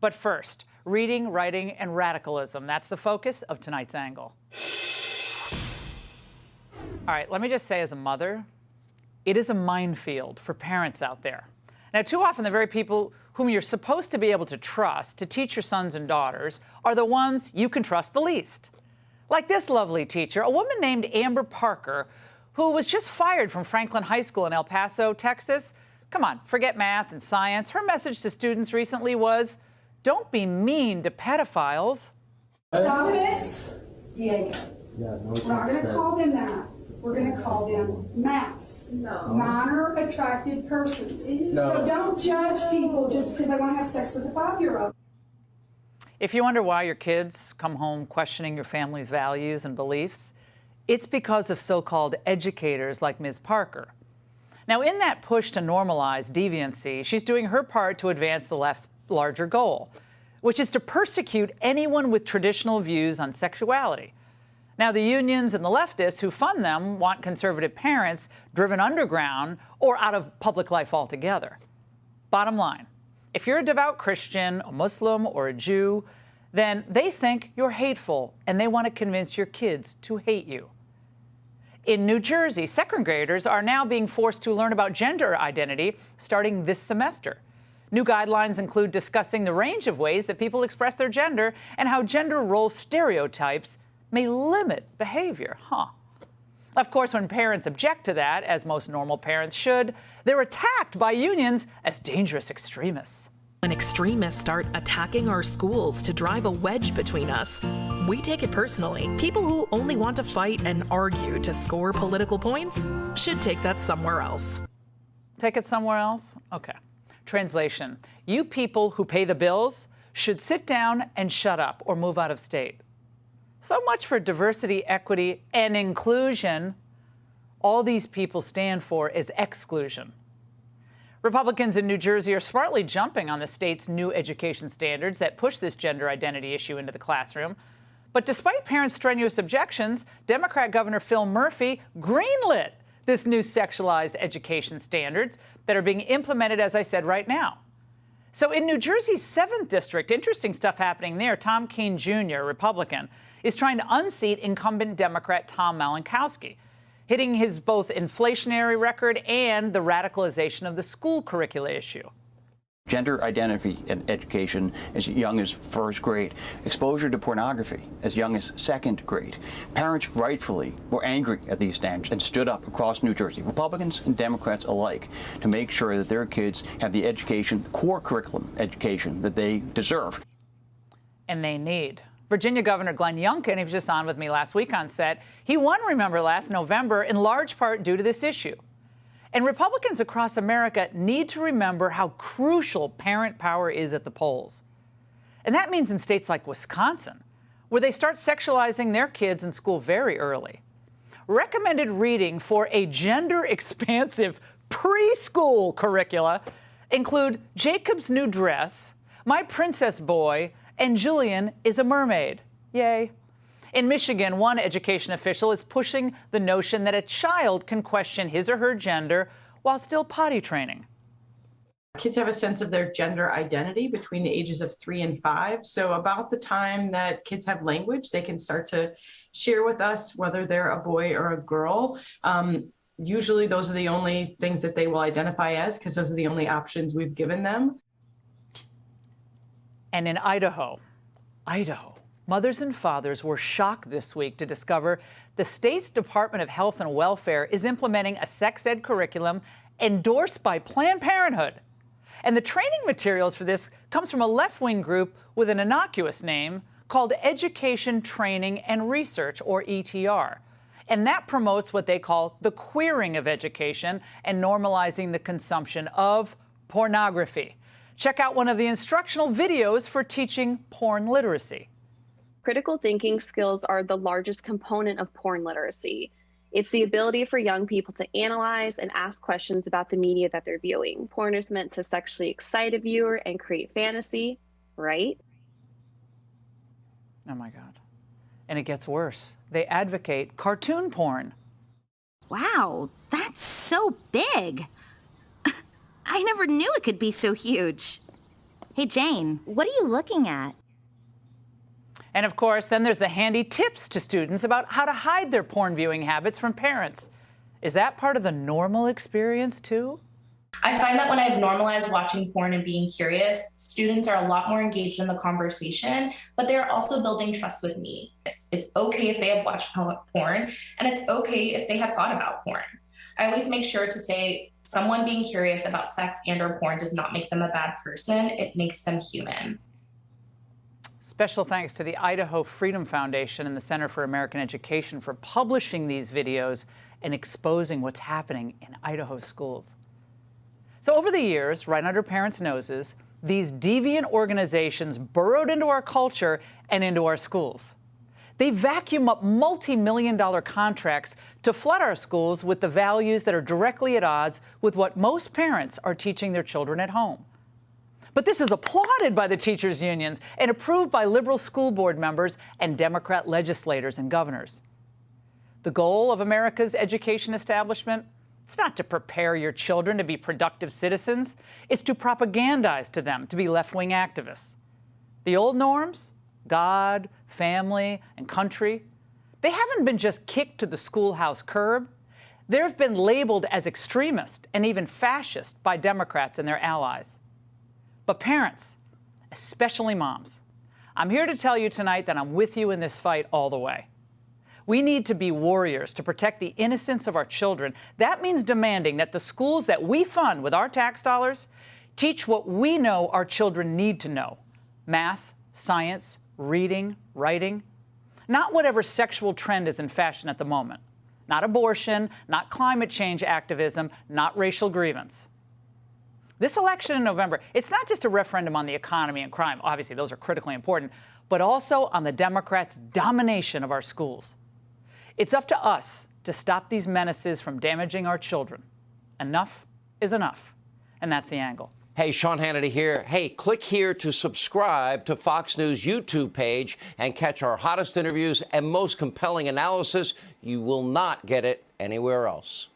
But first, reading, writing, and radicalism. That's the focus of tonight's Angle. All right, let me just say as a mother, it is a minefield for parents out there. Now, too often, the very people whom you're supposed to be able to trust to teach your sons and daughters are the ones you can trust the least. Like this lovely teacher, a woman named Amber Parker, who was just fired from Franklin High School in El Paso, Texas. Come on, forget math and science. Her message to students recently was, don't be mean to pedophiles. Stop it, Diego. Yeah, no, we're not going to call them that. We're going to call them MAPs. No. Minor attracted persons. No. So don't judge people just because they want to have sex with a 5-year-old. If you wonder why your kids come home questioning your family's values and beliefs, it's because of so-called educators like Ms. Parker. Now, in that push to normalize deviancy, she's doing her part to advance the left's larger goal, which is to persecute anyone with traditional views on sexuality. Now, the unions and the leftists who fund them want conservative parents driven underground or out of public life altogether. Bottom line, if you're a devout Christian, a Muslim, or a Jew, then they think you're hateful and they want to convince your kids to hate you. In New Jersey, second graders are now being forced to learn about gender identity starting this semester. New guidelines include discussing the range of ways that people express their gender and how gender role stereotypes may limit behavior. Of course, when parents object to that, as most normal parents should, they're attacked by unions as dangerous extremists. When extremists start attacking our schools to drive a wedge between us, we take it personally. People who only want to fight and argue to score political points should take that somewhere else. Take it somewhere else? Okay. Translation: you people who pay the bills should sit down and shut up or move out of state. So much for diversity, equity, and inclusion. All these people stand for is exclusion. Republicans in New Jersey are smartly jumping on the state's new education standards that push this gender identity issue into the classroom. But despite parents' strenuous objections, Democrat Governor Phil Murphy greenlit this new sexualized education standards that are being implemented, as I said, right now. So in New Jersey's 7th district, interesting stuff happening there. Tom Keene Jr., Republican, is trying to unseat incumbent Democrat Tom Malinkowski, hitting his both inflationary record and the radicalization of the school curricula issue. Gender identity in education as young as first grade, exposure to pornography as young as second grade. Parents rightfully were angry at these standards and stood up across New Jersey, Republicans and Democrats alike, to make sure that their kids have the education, core curriculum education that they deserve. And they need. Virginia Governor Glenn Youngkin, he was just on with me last week on set, he won, remember, last November in large part due to this issue. And Republicans across America need to remember how crucial parent power is at the polls. And that means in states like Wisconsin, where they start sexualizing their kids in school very early. Recommended reading for a gender-expansive preschool curricula include Jacob's New Dress, My Princess Boy, and Julian is a Mermaid. Yay. In Michigan, one education official is pushing the notion that a child can question his or her gender while still potty training. Kids have a sense of their gender identity between the ages of 3 and 5. So about the time that kids have language, they can start to share with us whether they're a boy or a girl. Usually those are the only things that they will identify as, because those are the only options we've given them. And in Idaho, mothers and fathers were shocked this week to discover the state's Department of Health and Welfare is implementing a sex ed curriculum endorsed by Planned Parenthood. And the training materials for this comes from a left-wing group with an innocuous name called Education, Training, and Research, or ETR. And that promotes what they call the queering of education and normalizing the consumption of pornography. Check out one of the instructional videos for teaching porn literacy. Critical thinking skills are the largest component of porn literacy. It's the ability for young people to analyze and ask questions about the media that they're viewing. Porn is meant to sexually excite a viewer and create fantasy, right? Oh my God. And it gets worse. They advocate cartoon porn. Wow, that's so big. I never knew it could be so huge. Hey, Jane, what are you looking at? And of course, then there's the handy tips to students about how to hide their porn viewing habits from parents. Is that part of the normal experience too? I find that when I've normalized watching porn and being curious, students are a lot more engaged in the conversation, but they're also building trust with me. It's okay if they have watched porn, and it's okay if they have thought about porn. I always make sure to say someone being curious about sex and or porn does not make them a bad person. It makes them human. Special thanks to the Idaho Freedom Foundation and the Center for American Education for publishing these videos and exposing what's happening in Idaho schools. So over the years, right under parents' noses, these deviant organizations burrowed into our culture and into our schools. They vacuum up multi-million-dollar contracts to flood our schools with the values that are directly at odds with what most parents are teaching their children at home. But this is applauded by the teachers' unions and approved by liberal school board members and Democrat legislators and governors. The goal of America's education establishment? It's not to prepare your children to be productive citizens. It's to propagandize to them to be left-wing activists. The old norms, God, family, and country, they haven't been just kicked to the schoolhouse curb. They've been labeled as extremist and even fascist by Democrats and their allies. But parents, especially moms, I'm here to tell you tonight that I'm with you in this fight all the way. We need to be warriors to protect the innocence of our children. That means demanding that the schools that we fund with our tax dollars teach what we know our children need to know: math, science, reading, writing. Not whatever sexual trend is in fashion at the moment. Not abortion, not climate change activism, not racial grievance. This election in November, it's not just a referendum on the economy and crime. Obviously, those are critically important, but also on the Democrats' domination of our schools. It's up to us to stop these menaces from damaging our children. Enough is enough. And that's The Angle. Hey, Sean Hannity here. Hey, click here to subscribe to Fox News YouTube page and catch our hottest interviews and most compelling analysis. You will not get it anywhere else.